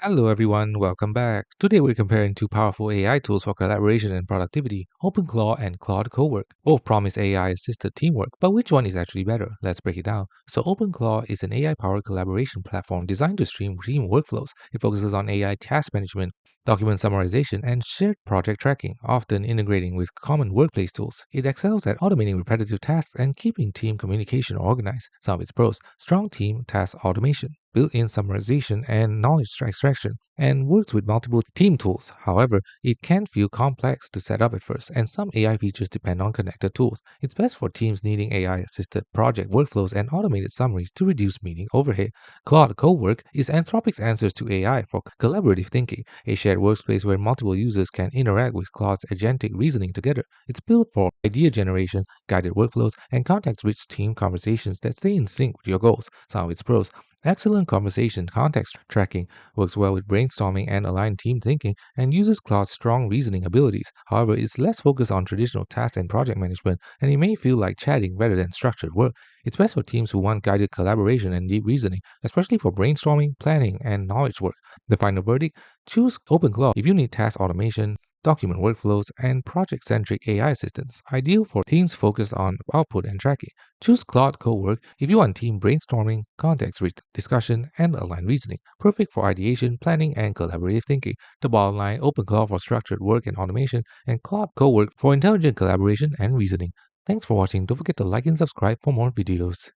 Hello everyone, welcome back. Today we're comparing two powerful AI tools for collaboration and productivity, OpenClaw and Claude CoWork. Both promise AI-assisted teamwork, but which one is actually better? Let's break it down. So OpenClaw is an AI-powered collaboration platform designed to stream team workflows. It focuses on AI task management, document summarization, and shared project tracking, often integrating with common workplace tools. It excels at automating repetitive tasks and keeping team communication organized. Some of its pros: strong team task automation, built-in summarization and knowledge extraction, and works with multiple team tools. However, it can feel complex to set up at first, and some AI features depend on connected tools. It's best for teams needing AI-assisted project workflows and automated summaries to reduce meeting overhead. Claude CoWork is Anthropic's answers to AI for collaborative thinking, a shared workspace where multiple users can interact with Claude's agentic reasoning together. It's built for idea generation, guided workflows, and context-rich team conversations that stay in sync with your goals. Some of its pros: excellent conversation context tracking, works well with brainstorming and aligned team thinking, and uses Claude's strong reasoning abilities. However, it's less focused on traditional task and project management, and it may feel like chatting rather than structured work. It's best for teams who want guided collaboration and deep reasoning, especially for brainstorming, planning, and knowledge work. The final verdict: choose OpenClaw if you need task automation, document workflows, and project-centric AI assistance, ideal for teams focused on output and tracking. Choose Claude CoWork if you want team brainstorming, context-rich discussion, and aligned reasoning, perfect for ideation, planning, and collaborative thinking. The bottom line: OpenClaw for structured work and automation, and Claude CoWork for intelligent collaboration and reasoning. Thanks for watching. Don't forget to like and subscribe for more videos.